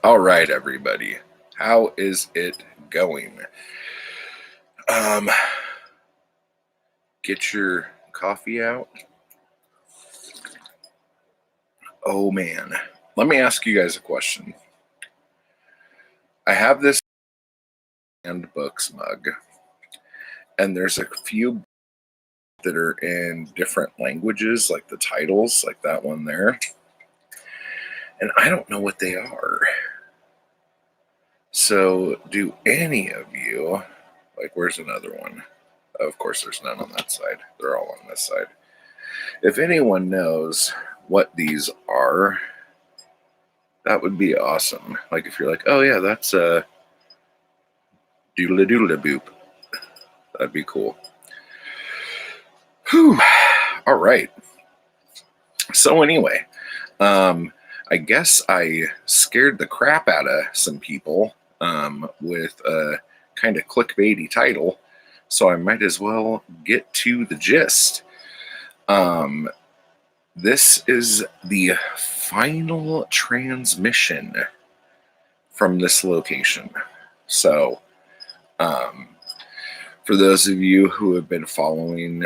All right, everybody. How is it going? Um, get your coffee out. Oh man. Let me ask you guys a question. I have this handbooks mug, and there's a few that are in different languages, like the titles, like that one there. And I don't know what they are. So, do any of you, like, where's another one? Of course, there's none on that side. They're all on this side. If anyone knows what these are, that would be awesome. Like if you're like, oh yeah, that's a doodle doodle boop. That'd be cool. Whew. All right. So anyway, I guess I scared the crap out of some people with a kind of clickbaity title, so I might as well get to the gist. This is the final transmission from this location. So, for those of you who have been following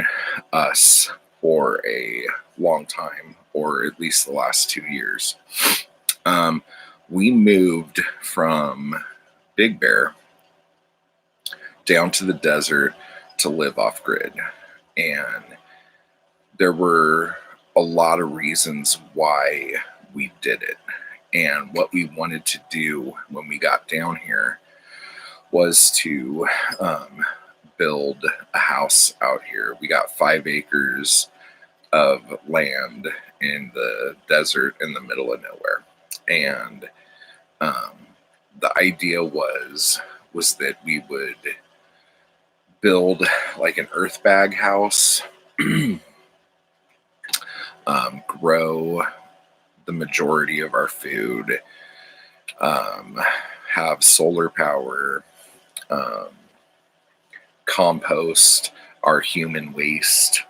us for a long time, or at least the last 2 years, we moved from Big Bear down to the desert to live off grid. And there were a lot of reasons why we did it. And what we wanted to do when we got down here was to build a house out here. We got 5 acres of land in the desert in the middle of nowhere. And the idea was that we would build like an earth bag house, grow the majority of our food, have solar power, compost our human waste.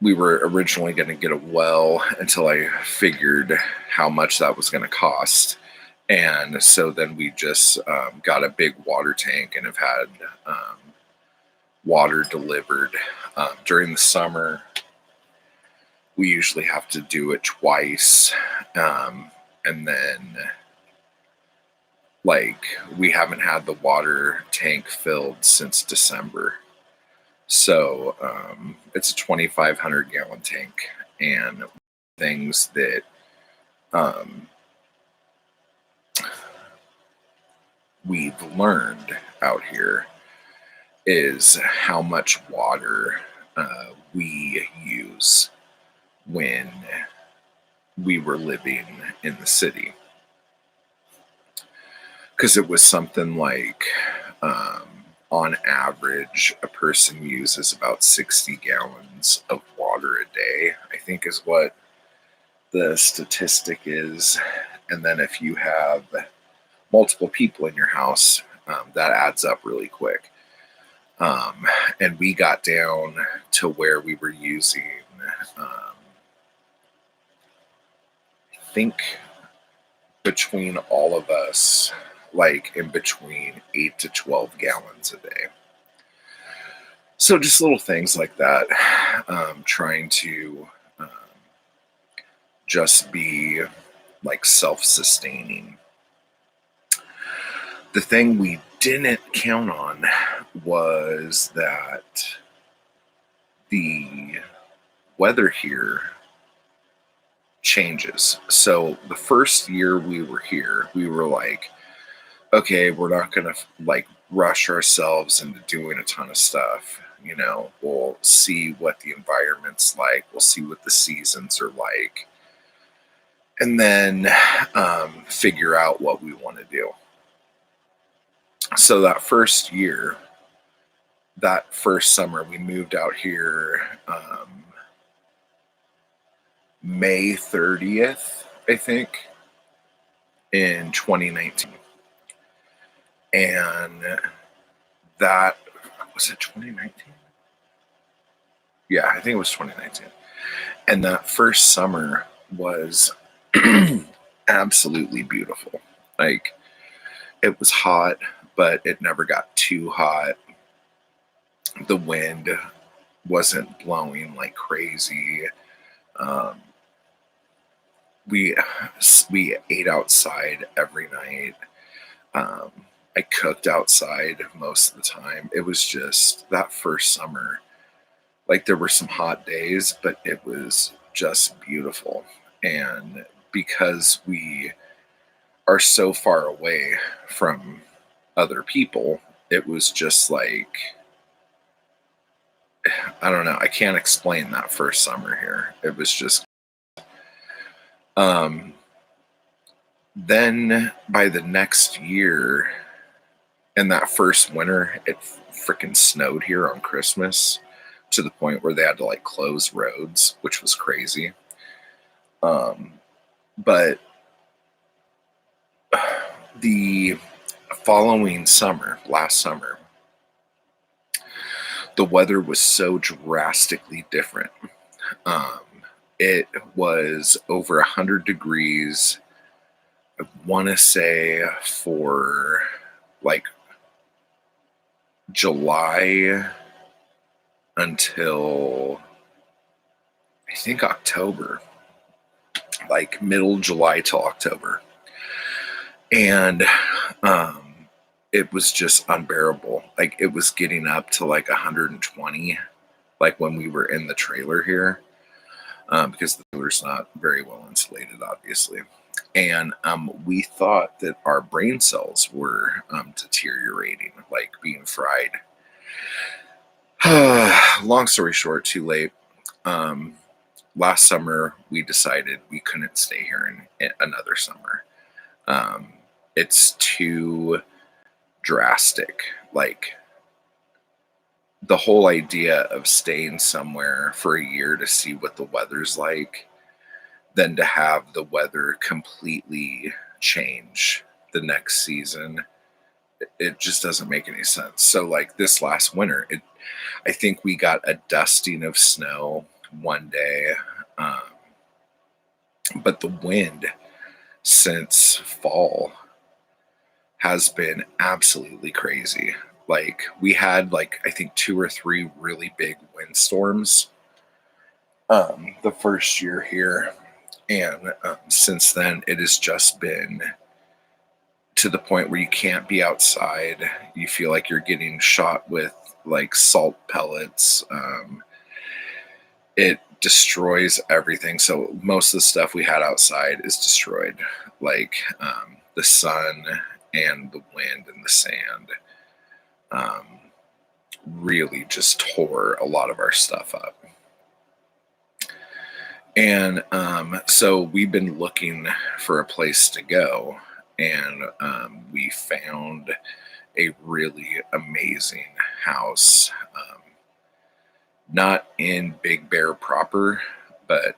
We were originally going to get a well until I figured how much that was going to cost. And so then we just got a big water tank and have had water delivered. During the summer, we usually have to do it twice. And then, like, we haven't had the water tank filled since December. So it's a 2,500 gallon tank. And things that we've learned out here is how much water we use when we were living in the city. Because it was something like, on average, a person uses about 60 gallons of water a day, I think is what the statistic is. And then if you have multiple people in your house, that adds up really quick. And we got down to where we were using, I think between all of us, like in between 8 to 12 gallons a day. So just little things like that, trying to just be like self-sustaining. The thing we didn't count on was that the weather here changes. So the first year we were here, we were like, okay, we're not going to like rush ourselves into doing a ton of stuff. You know, we'll see what the environment's like. We'll see what the seasons are like. And then figure out what we want to do. So that first year, that first summer, we moved out here May 30th, I think, in 2019. And that, was it 2019? Yeah, I think it was 2019. And that first summer was Absolutely beautiful. Like, it was hot, but it never got too hot. The wind wasn't blowing like crazy. Um, we we ate outside every night. Um, I cooked outside most of the time. It was just that first summer. Like, there were some hot days, but it was just beautiful. And because we are so far away from other people, it was just like, I don't know. I can't explain that first summer here. It was just, um, then by the next year, and that first winter, it freaking snowed here on Christmas to the point where they had to like close roads, which was crazy. Um, but the following summer, last summer, the weather was so drastically different. Um, it was over 100 degrees. I want to say for like July until I think October, like middle July till October. And it was just unbearable. Like, it was getting up to like 120, like when we were in the trailer here, because the trailer's not very well insulated, obviously. And we thought that our brain cells were deteriorating, like being fried. Long story short, too late. Um, Last summer, we decided we couldn't stay here in another summer. Um, it's too drastic. Like, the whole idea of staying somewhere for a year to see what the weather's like, then to have the weather completely change the next season, it just doesn't make any sense. So, like, this last winter, I think we got a dusting of snow one day, um, but the wind since fall has been absolutely crazy. Like, we had like I think 2 or 3 really big windstorms the first year here, and since then it has just been to the point where you can't be outside. You feel like you're getting shot with like salt pellets. It destroys everything. So most of the stuff we had outside is destroyed, like the sun and the wind and the sand. Um, really just tore a lot of our stuff up. And so we've been looking for a place to go, and we found a really amazing house, not in Big Bear proper, but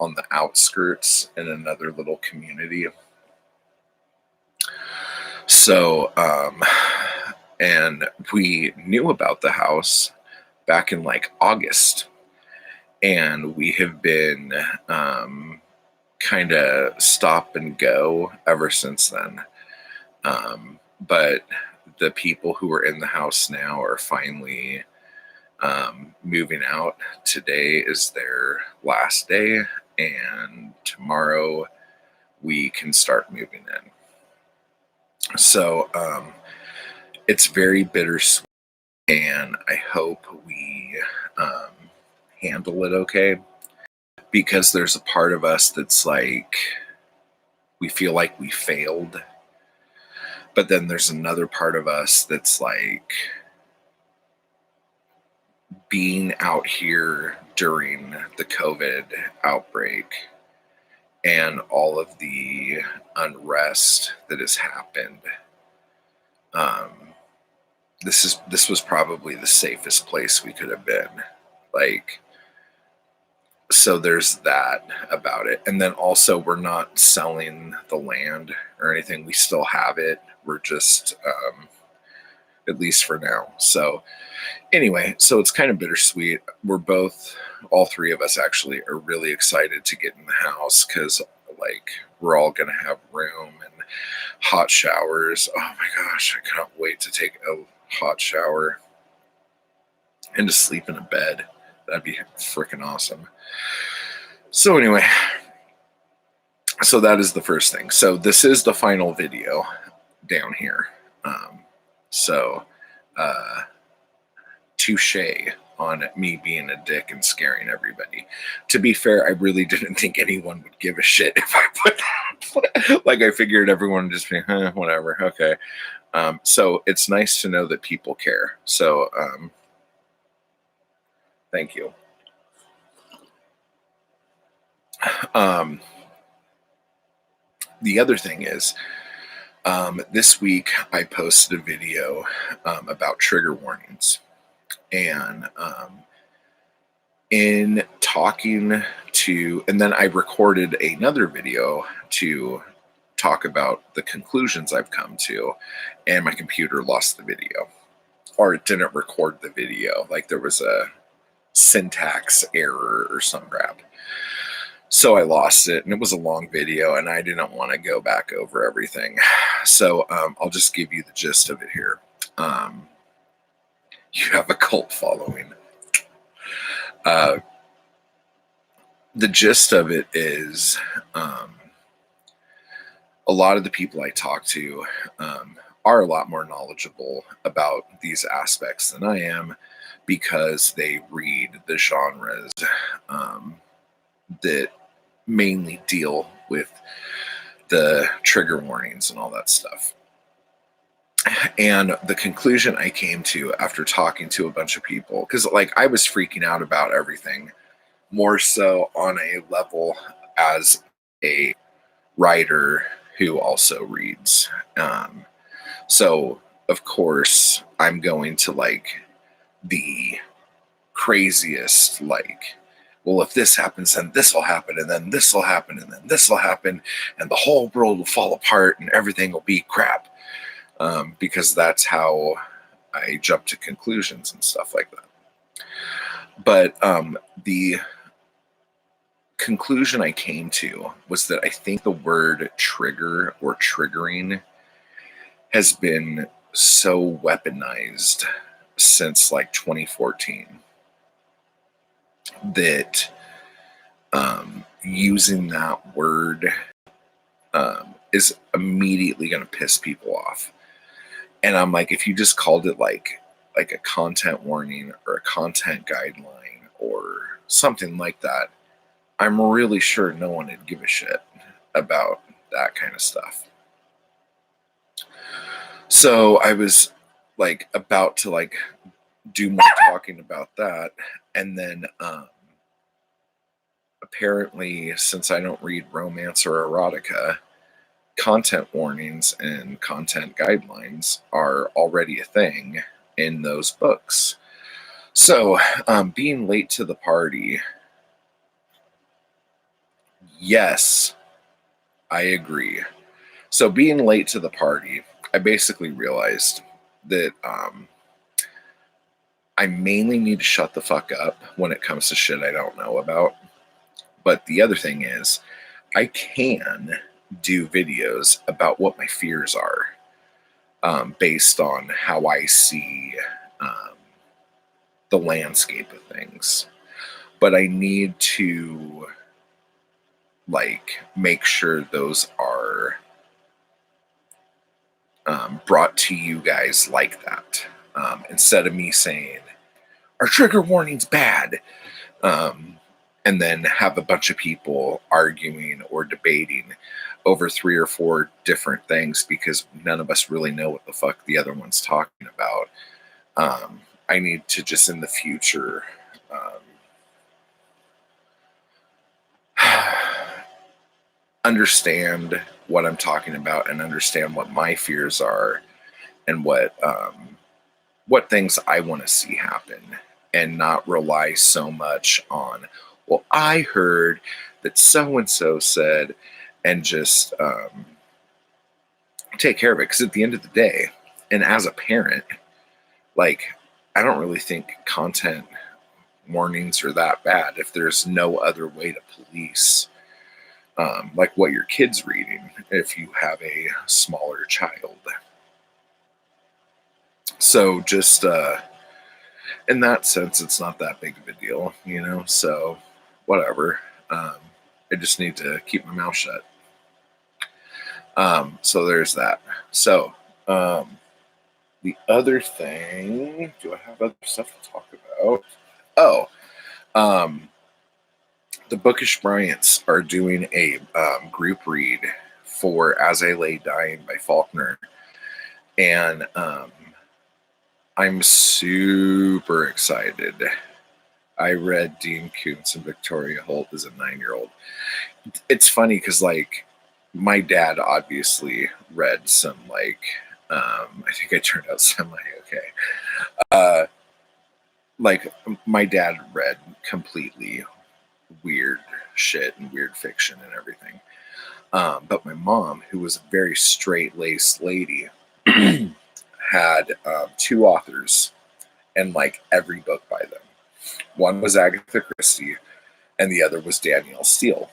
on the outskirts in another little community. So, and we knew about the house back in like August, and we have been kind of stop and go ever since then. But the people who are in the house now are finally moving out. Today is their last day, and tomorrow we can start moving in. So it's very bittersweet, and I hope we handle it okay, because there's a part of us that's like, we feel like we failed, but then there's another part of us that's like, being out here during the COVID outbreak and all of the unrest that has happened. Um, this was probably the safest place we could have been. Like, so there's that about it. And then also, we're not selling the land or anything. We still have it. We're just at least for now. So anyway, so it's kind of bittersweet. All three of us actually are really excited to get in the house because like we're all going to have room and hot showers. Oh my gosh, I can't wait to take a hot shower and to sleep in a bed. That'd be freaking awesome. So anyway, so that is the first thing. So this is the final video down here. So touche on me being a dick and scaring everybody. To be fair, I really didn't think anyone would give a shit if I put that. Like I figured everyone would just be, whatever, okay. So it's nice to know that people care. So thank you. The other thing is, this week I posted a video about trigger warnings. And in talking to, and then I recorded another video to talk about the conclusions I've come to, and my computer lost the video, or it didn't record the video. Like there was a syntax error or some crap. So I lost it, and it was a long video, and I didn't want to go back over everything. So I'll just give you the gist of it here. You have a cult following. The gist of it is a lot of the people I talk to are a lot more knowledgeable about these aspects than I am because they read the genres that mainly deal with the trigger warnings and all that stuff. And the conclusion I came to after talking to a bunch of people, because like I was freaking out about everything, more so on a level as a writer who also reads. So of course I'm going to like the craziest, like, well, if this happens, then this will happen, and then this will happen, and then this will happen, and the whole world will fall apart and everything will be crap. Because that's how I jump to conclusions and stuff like that. But the conclusion I came to was that I think the word trigger or triggering has been so weaponized since like 2014 that using that word is immediately going to piss people off. And I'm like, if you just called it like a content warning or a content guideline or something like that, I'm really sure no one would give a shit about that kind of stuff. So I was like about to like do more talking about that. And then apparently, since I don't read romance or erotica, content warnings and content guidelines are already a thing in those books. So being late to the party, yes, I agree. So being late to the party, I basically realized that I mainly need to shut the fuck up when it comes to shit I don't know about. But the other thing is, I can do videos about what my fears are based on how I see the landscape of things. But I need to like make sure those are brought to you guys like that, instead of me saying our trigger warning's bad, and then have a bunch of people arguing or debating over 3 or 4 different things because none of us really know what the fuck the other one's talking about. I need to just in the future understand what I'm talking about and understand what my fears are and what things I want to see happen, and not rely so much on, well, I heard that so and so said, and just take care of it. Because at the end of the day, and as a parent, like, I don't really think content warnings are that bad if there's no other way to police like what your kid's reading if you have a smaller child. So just in that sense, it's not that big of a deal, you know. So whatever. I just need to keep my mouth shut. So there's that. So the other thing, do I have other stuff to talk about? Oh, um, the Bookish Bryants are doing a group read for As I Lay Dying by Faulkner. And I'm super excited. I read Dean Koontz and Victoria Holt as a 9-year-old. It's funny because, like, my dad obviously read some, like, I think I turned out semi okay. Like, my dad read completely weird shit and weird fiction and everything. But my mom, who was a very straight-laced lady, had 2 authors and, like, every book by them. One was Agatha Christie, and the other was Danielle Steele.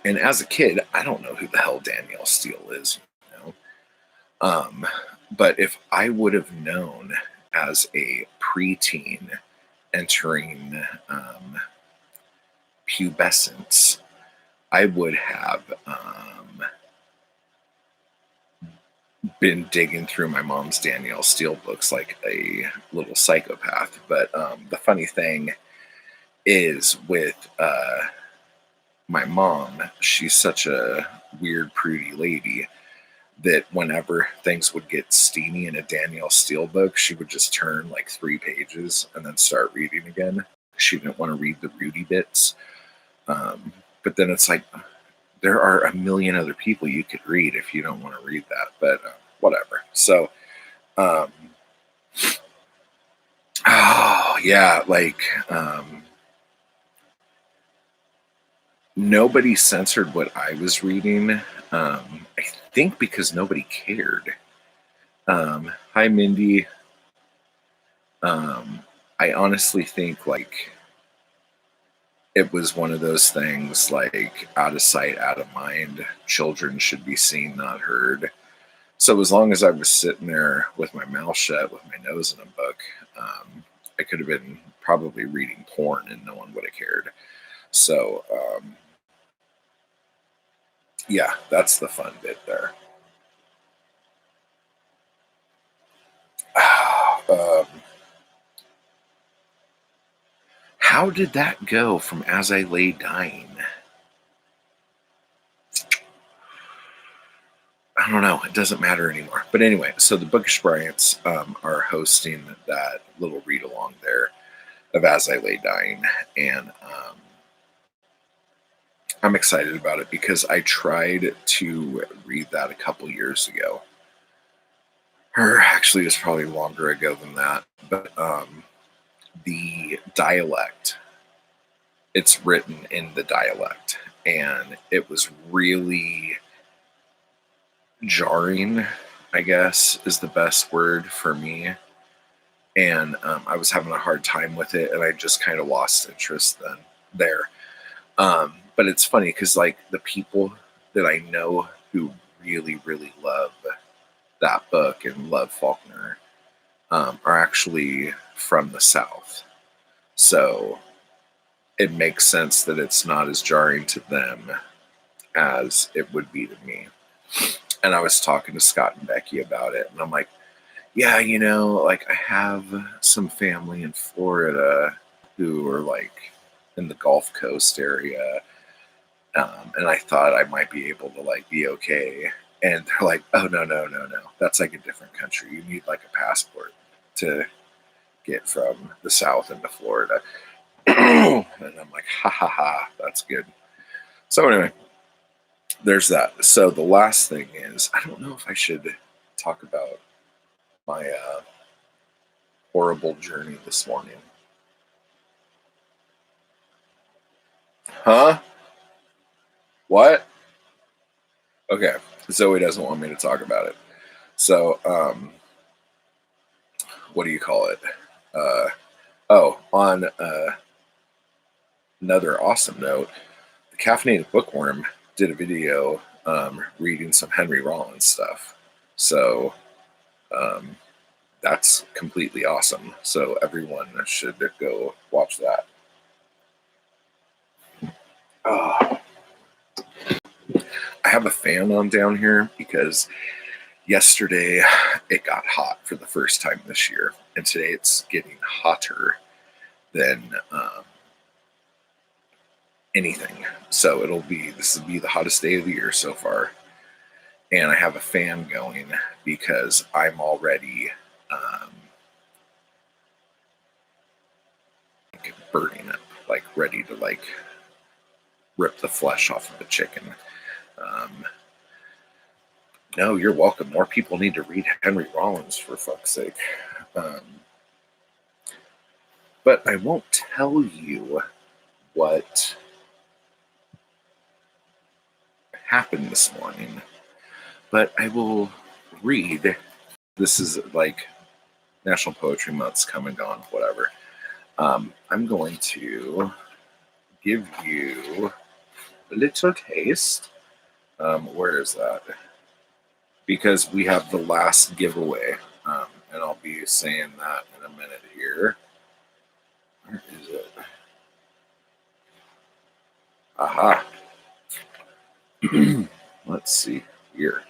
And as a kid, I don't know who the hell Danielle Steele is, you know. But if I would have known as a preteen entering pubescence, I would have been digging through my mom's Danielle Steele books like a little psychopath. But the funny thing is with my mom, she's such a weird, prudy lady that whenever things would get steamy in a Danielle Steele book, she would just turn like 3 pages and then start reading again. She didn't want to read the Rudy bits. But then it's like, there are a million other people you could read if you don't want to read that. But whatever. So, oh, yeah, like, nobody censored what I was reading. I think because nobody cared. Hi, Mindy. I honestly think, like, it was one of those things, like, out of sight, out of mind. Children should be seen, not heard. So as long as I was sitting there with my mouth shut, with my nose in a book, I could have been probably reading porn and no one would have cared. So, yeah, that's the fun bit there. How did that go from As I Lay Dying? I don't know. It doesn't matter anymore. But anyway, so the Bookish Bryants are hosting that little read along there of As I Lay Dying. And I'm excited about it because I tried to read that a couple years ago. Or actually, it was probably longer ago than that. But the dialect, it's written in the dialect. And it was really jarring, I guess, is the best word for me. And I was having a hard time with it, and I just kind of lost interest then there. But it's funny because, like, the people that I know who really, really love that book and love Faulkner are actually from the South. So it makes sense that it's not as jarring to them as it would be to me. And I was talking to Scott and Becky about it, and I'm like, yeah, you know, like, I have some family in Florida who are, like, in the Gulf Coast area. And I thought I might be able to, like, be okay. And they're like, oh, no. That's like a different country. You need, like, a passport to get from the South into Florida. And I'm like, ha, that's good. So anyway, there's that. So the last thing is, I don't know if I should talk about my horrible journey this morning. Huh? What? Okay. Zoe doesn't want me to talk about it. So, what do you call it? On another awesome note, the Caffeinated Bookworm did a video reading some Henry Rollins stuff. So that's completely awesome. So everyone should go watch that. I have a fan on down here because yesterday it got hot for the first time this year, and today it's getting hotter than anything. So this will be the hottest day of the year so far, and I have a fan going because I'm already burning up, like ready to like rip the flesh off of a chicken. No, you're welcome. More people need to read Henry Rollins, for fuck's sake. But I won't tell you what happened this morning, but I will read. This is like National Poetry Month's come and gone, whatever. I'm going to give you a little taste. Where is that? Because we have the last giveaway, and I'll be saying that in a minute here. Where is it? Aha. Let's see here.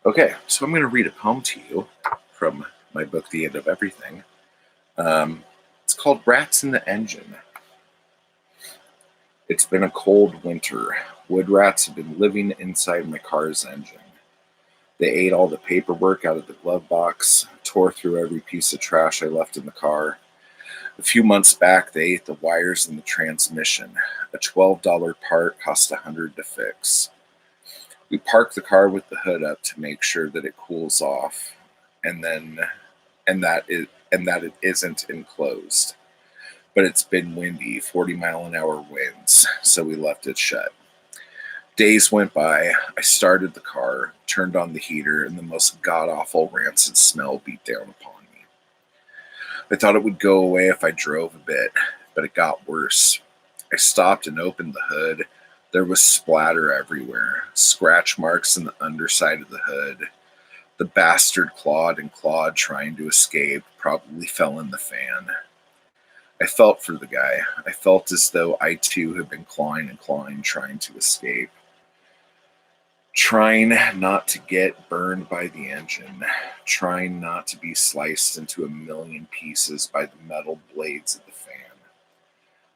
Okay, so I'm going to read a poem to you from my book, The End of Everything. It's called Rats in the Engine. It's been a cold winter. Wood rats have been living inside my car's engine. They ate all the paperwork out of the glove box, tore through every piece of trash I left in the car. A few months back, they ate the wires in the transmission. A $12 part cost $100 to fix. We park the car with the hood up to make sure that it cools off, and that it isn't enclosed. But it's been windy, 40-mile-an-hour winds, so we left it shut. Days went by. I started the car, turned on the heater, and the most god-awful rancid smell beat down upon me. I thought it would go away if I drove a bit, but it got worse. I stopped and opened the hood. There was splatter everywhere, scratch marks in the underside of the hood. The bastard clawed and clawed trying to escape, probably fell in the fan. I felt for the guy. I felt as though I too had been clawing and clawing, trying to escape. Trying not to get burned by the engine. Trying not to be sliced into a million pieces by the metal blades of the fan.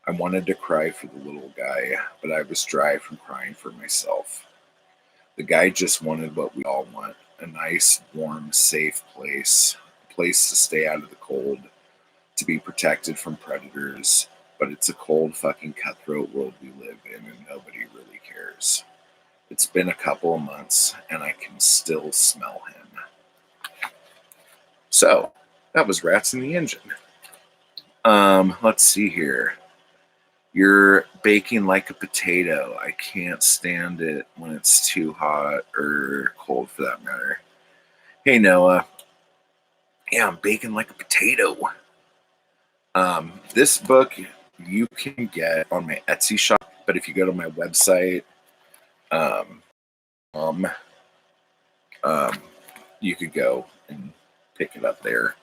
I wanted to cry for the little guy, but I was dry from crying for myself. The guy just wanted what we all want. A nice, warm, safe place. A place to stay out of the cold. To be protected from predators, but it's a cold fucking cutthroat world we live in and nobody really cares. It's been a couple of months and I can still smell him. So, that was Rats in the Engine. Let's see here. You're baking like a potato. I can't stand it when it's too hot or cold for that matter. Hey Noah. Yeah, I'm baking like a potato. This book you can get on my Etsy shop, but if you go to my website, you could go and pick it up there.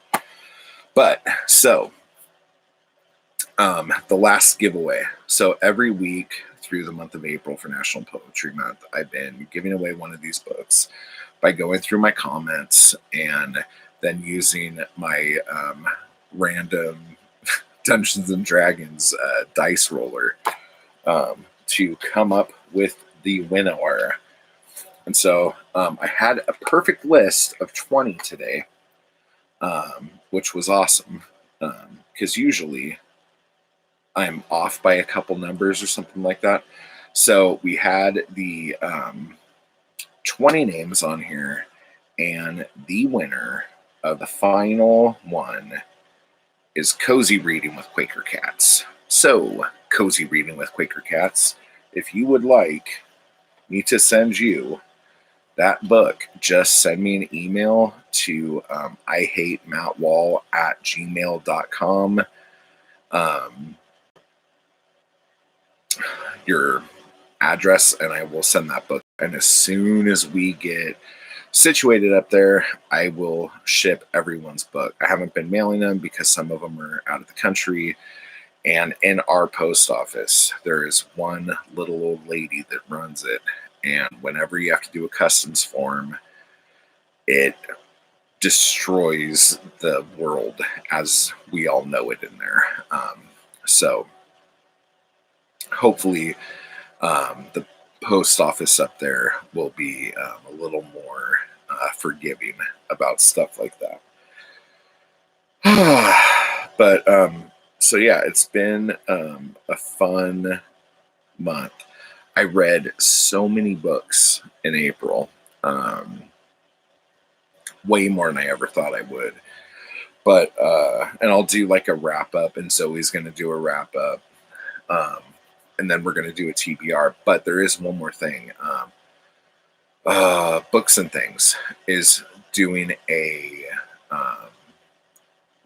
But so, the last giveaway. So every week through the month of April for National Poetry Month, I've been giving away one of these books by going through my comments and then using my random Dungeons and Dragons dice roller to come up with the winner. And so I had a perfect list of 20 today, which was awesome because usually I'm off by a couple numbers or something like that. So we had the 20 names on here, and the winner of the final one is Cozy Reading with Quaker Cats. So, Cozy Reading with Quaker Cats, if you would like me to send you that book, just send me an email to ihatemattwall@gmail.com. Your address, and I will send that book. And as soon as we get situated up there, I will ship everyone's book. I haven't been mailing them because some of them are out of the country. And in our post office, there is one little old lady that runs it. And whenever you have to do a customs form, it destroys the world as we all know it in there. So hopefully the post office up there will be a little more forgiving about stuff like that. But so yeah, it's been a fun month. I read so many books in April, way more than I ever thought I would. But and I'll do like a wrap up, and Zoe's going to do a wrap up, and then we're going to do a TBR. But there is one more thing. Books and Things is doing a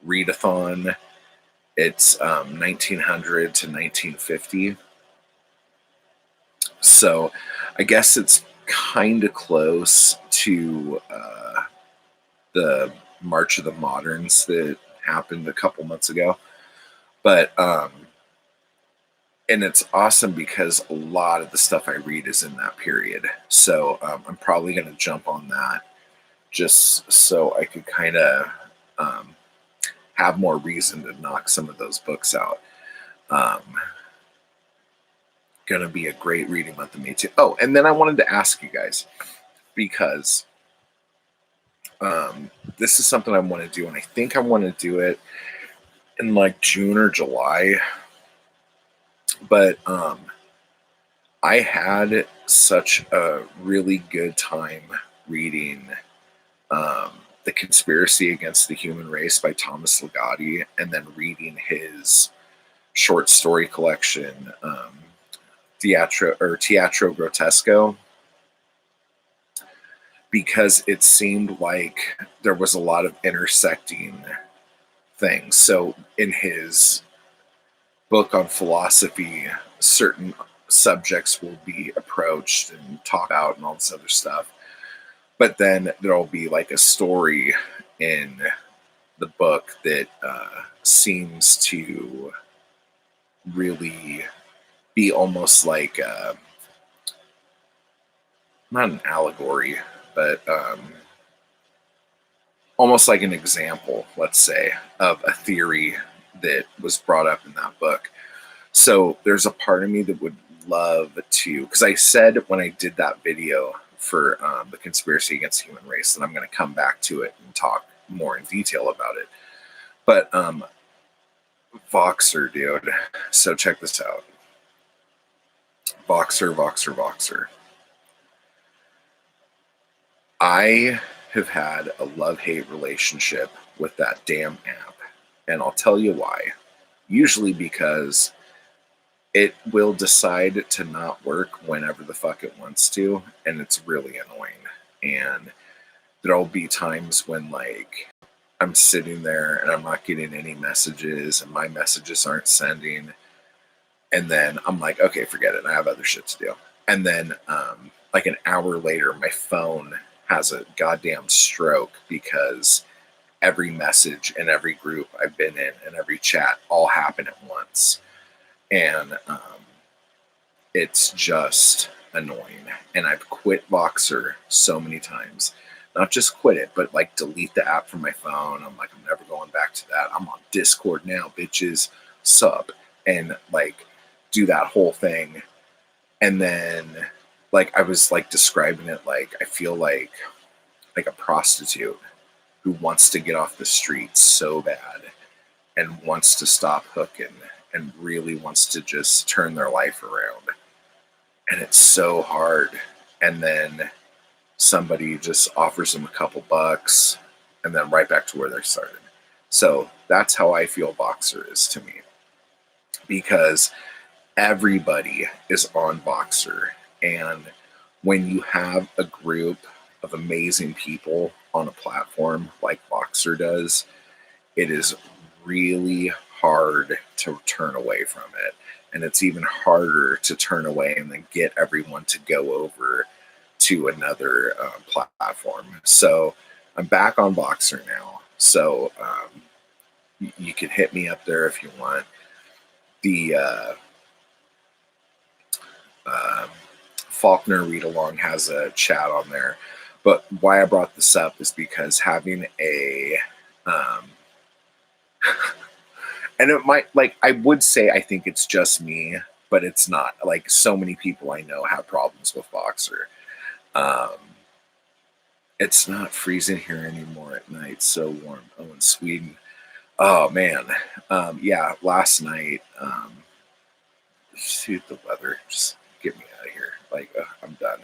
readathon. It's 1900 to 1950. So I guess it's kind of close to the March of the Moderns that happened a couple months ago. But and it's awesome because a lot of the stuff I read is in that period. So I'm probably going to jump on that just so I could kind of have more reason to knock some of those books out. Going to be a great reading month of me too. Oh, and then I wanted to ask you guys, because this is something I want to do, and I think I want to do it in like June or July. But I had such a really good time reading The Conspiracy Against the Human Race by Thomas Ligotti, and then reading his short story collection, Teatro Grotesco, because it seemed like there was a lot of intersecting things. So in his book on philosophy, certain subjects will be approached and talked about and all this other stuff. But then there'll be like a story in the book that seems to really be almost like not an allegory, but almost like an example, let's say, of a theory that was brought up in that book. So there's a part of me that would love to, because I said when I did that video for The Conspiracy Against the Human Race that I'm going to come back to it and talk more in detail about it. But Voxer, dude. So check this out. Voxer. I have had a love-hate relationship with that damn app. And I'll tell you why. Usually because it will decide to not work whenever the fuck it wants to, and it's really annoying. And there'll be times when like I'm sitting there and I'm not getting any messages and my messages aren't sending, and then I'm like, okay, forget it, I have other shit to do. And then like an hour later my phone has a goddamn stroke because every message and every group I've been in and every chat all happen at once. And it's just annoying. And I've quit Voxer so many times. Not just quit it, but like delete the app from my phone. I'm like, I'm never going back to that. I'm on Discord now, bitches. Sup. And like do that whole thing. And then like I was like describing it like I feel like a prostitute who wants to get off the streets so bad and wants to stop hooking and really wants to just turn their life around. And it's so hard. And then somebody just offers them a couple bucks and then right back to where they started. So that's how I feel Voxer is to me. Because everybody is on Voxer. And when you have a group of amazing people on a platform like Voxer does, it is really hard to turn away from it. And it's even harder to turn away and then get everyone to go over to another platform. So I'm back on Voxer now. So you can hit me up there if you want. The Faulkner read along has a chat on there. But why I brought this up is because having a and it might, like, I would say I think it's just me, but it's not. Like, so many people I know have problems with Voxer. It's not freezing here anymore at night. So warm. Oh, in Sweden. Oh man. Yeah, last night. Shoot, the weather. Just get me out of here. Like, I'm done.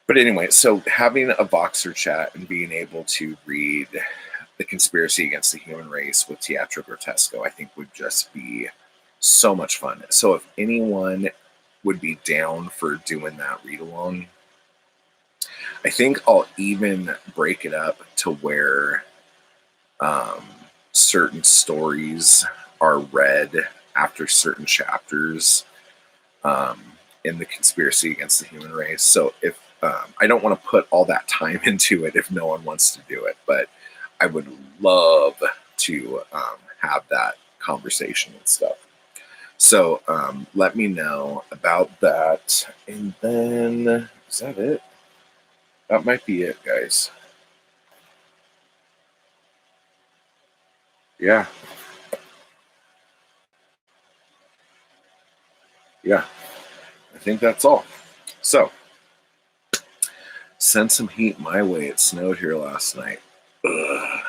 But anyway, so having a Voxer chat and being able to read The Conspiracy Against the Human Race with Teatro Grotesco, I think would just be so much fun. So if anyone would be down for doing that read along, I think I'll even break it up to where certain stories are read after certain chapters in The Conspiracy Against the Human Race. So if I don't want to put all that time into it if no one wants to do it, but I would love to have that conversation and stuff. So let me know about that. And then, is that it? That might be it, guys. Yeah. Yeah. I think that's all. So, send some heat my way. It snowed here last night. Ugh.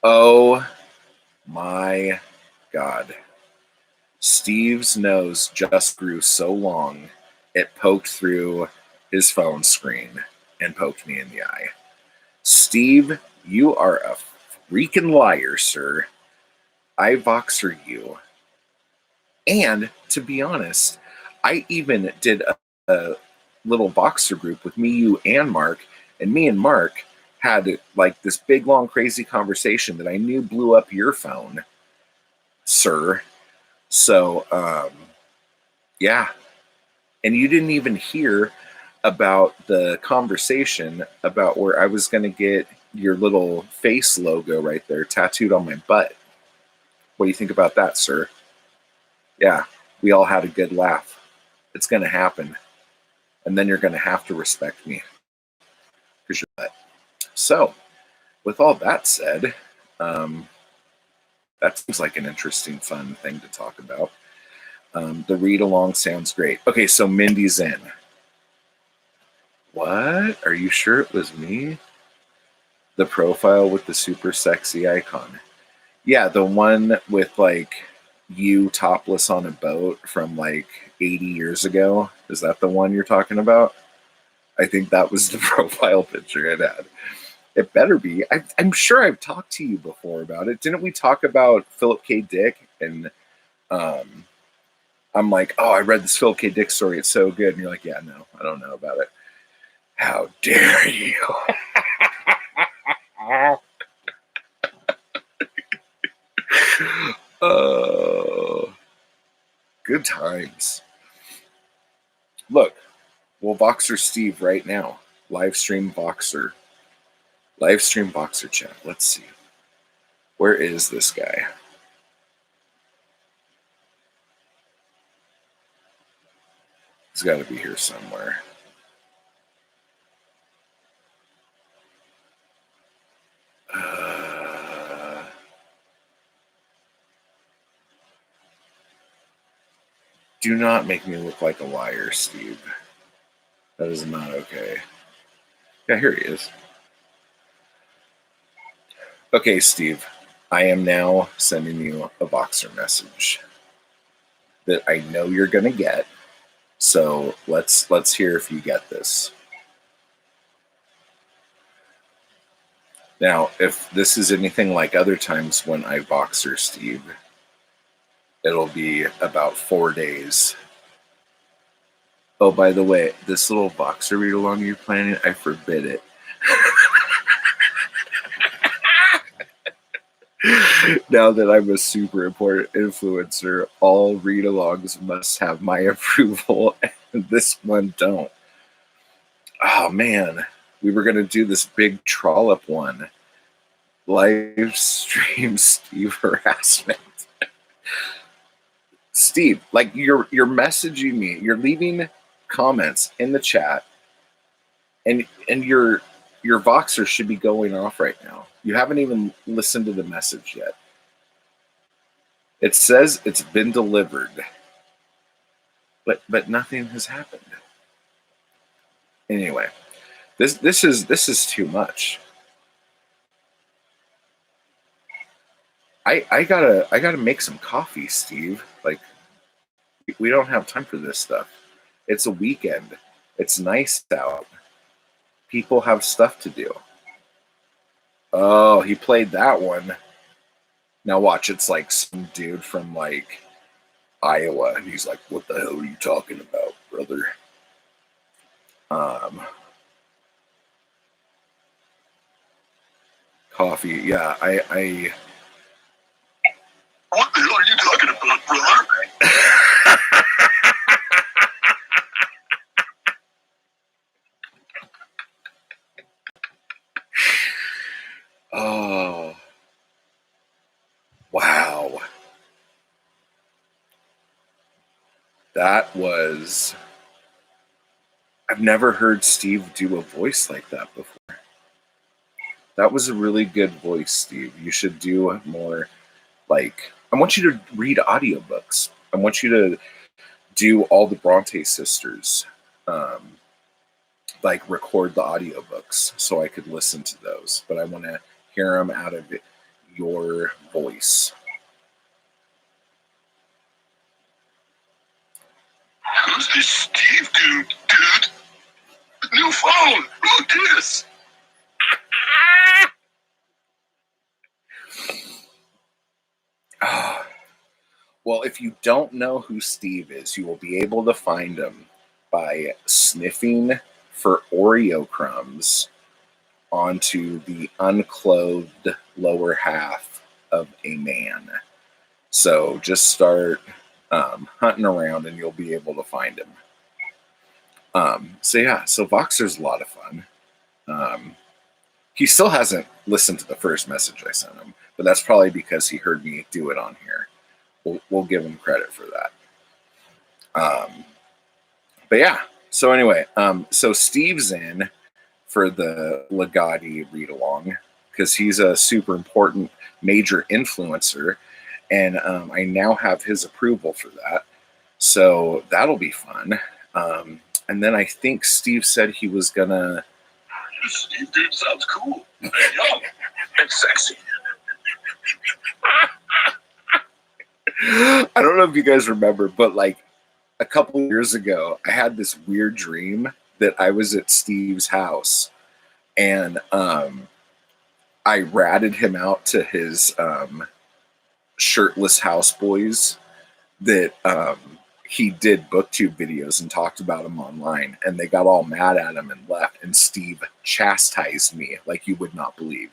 Oh my God. Steve's nose just grew so long, it poked through his phone screen and poked me in the eye. Steve, you are a freaking liar, sir. I Voxer you. And to be honest, I even did a little Voxer group with me, you, and Mark. And me and Mark had like this big, long, crazy conversation that I knew blew up your phone, sir. So, yeah. And you didn't even hear about the conversation about where I was going to get your little face logo right there tattooed on my butt. What do you think about that, sir? Yeah, we all had a good laugh. It's going to happen. And then you're going to have to respect me because you're butt. So, with all that said, that seems like an interesting, fun thing to talk about. The read along sounds great. Okay, so Mindy's in. What? Are you sure it was me? The profile with the super sexy icon. Yeah, the one with like you topless on a boat from like 80 years ago. Is that the one you're talking about? I think that was the profile picture it had. It better be. I'm sure I've talked to you before about it. Didn't we talk about Philip K. Dick? And I'm like, oh, I read this Philip K. Dick story. It's so good. And you're like, yeah, no, I don't know about it. How dare you? Oh, good times. Look, we'll Voxer Steve right now. Live stream Voxer. Live stream Voxer chat. Let's see. Where is this guy? He's got to be here somewhere. Do not make me look like a liar, Steve. That is not okay. Yeah, here he is. Okay, Steve. I am now sending you a Voxer message that I know you're going to get. So let's hear if you get this. Now, if this is anything like other times when I Voxer Steve, it'll be about 4 days. Oh, by the way, this little boxer read along you're planning, I forbid it. Now that I'm a super important influencer, all read alongs must have my approval, and this one don't. Oh man, we were gonna do this big trollop one. Live stream Steve harassment. Steve, like you're messaging me, you're leaving comments in the chat, and your Voxer should be going off right now. You haven't even listened to the message yet. It says it's been delivered, but nothing has happened. Anyway, this is too much. I gotta make some coffee, Steve. Like, we don't have time for this stuff. It's a weekend. It's nice out. People have stuff to do. Oh, he played that one. Now watch, it's like some dude from like Iowa, and he's like, "What the hell are you talking about, brother?" Coffee, yeah. I What the hell are you talking about, brother? Oh, wow. That was... I've never heard Steve do a voice like that before. That was a really good voice, Steve. You should do more, like... I want you to read audiobooks. I want you to do all the Bronte sisters, like record the audiobooks so I could listen to those. But I want to hear them out of your voice. Who's this Steve dude? New phone. Who this? Well, if you don't know who Steve is, you will be able to find him by sniffing for Oreo crumbs onto the unclothed lower half of a man. So just start hunting around and you'll be able to find him. So yeah, so Voxer's a lot of fun. He still hasn't listened to the first message I sent him, but that's probably because he heard me do it on here. We'll give him credit for that. But yeah, so anyway, so Steve's in for the Legati read along because he's a super important major influencer, and I now have his approval for that. So that'll be fun. And then I think Steve said he was gonna... Steve dude sounds cool and young and sexy. I don't know if you guys remember, but like a couple years ago, I had this weird dream that I was at Steve's house, and I ratted him out to his shirtless houseboys that he did booktube videos and talked about him online, and they got all mad at him and left, and Steve chastised me like you would not believe.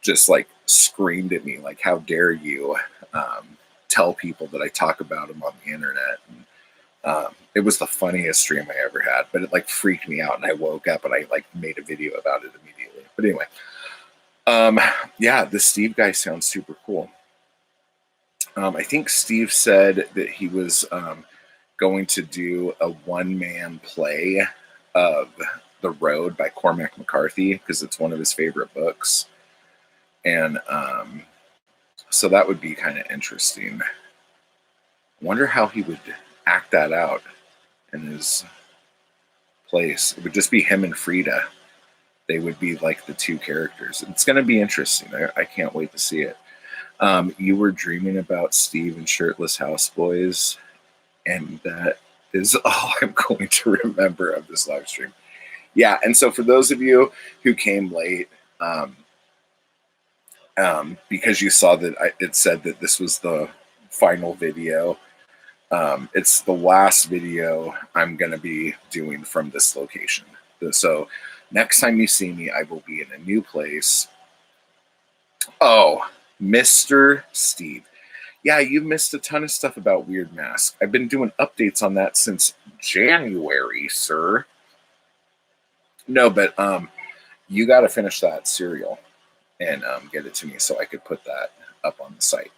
Just like screamed at me like, how dare you tell people that I talk about him on the internet. And it was the funniest dream I ever had, but it like freaked me out, and I woke up and I like made a video about it immediately. But anyway, yeah, the Steve guy sounds super cool. I think Steve said that he was going to do a one-man play of The Road by Cormac McCarthy because it's one of his favorite books. And so that would be kind of interesting. I wonder how he would act that out in his place. It would just be him and Frida. They would be like the two characters. It's going to be interesting. I can't wait to see it. You were dreaming about Steve and shirtless houseboys, and that is all I'm going to remember of this live stream. Yeah, and so for those of you who came late, because you saw that it said that this was the final video, It's the last video I'm going to be doing from this location. So next time you see me, I will be in a new place. Oh, Mr. Steve. Yeah, you missed a ton of stuff about Weird Mask. I've been doing updates on that since January, sir. No, but you got to finish that cereal and get it to me so I could put that up on the site.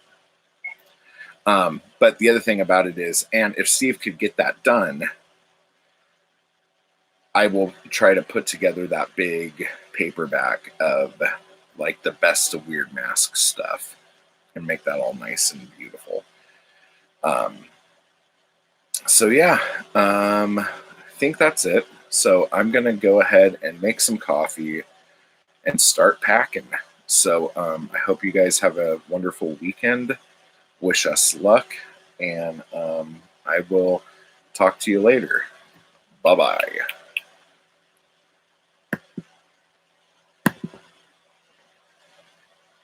But the other thing about it is, and if Steve could get that done, I will try to put together that big paperback of like the best of Weird Mask stuff and make that all nice and beautiful. So yeah, I think that's it. So I'm going to go ahead and make some coffee and start packing. So I hope you guys have a wonderful weekend. Wish us luck, and I will talk to you later. Bye-bye.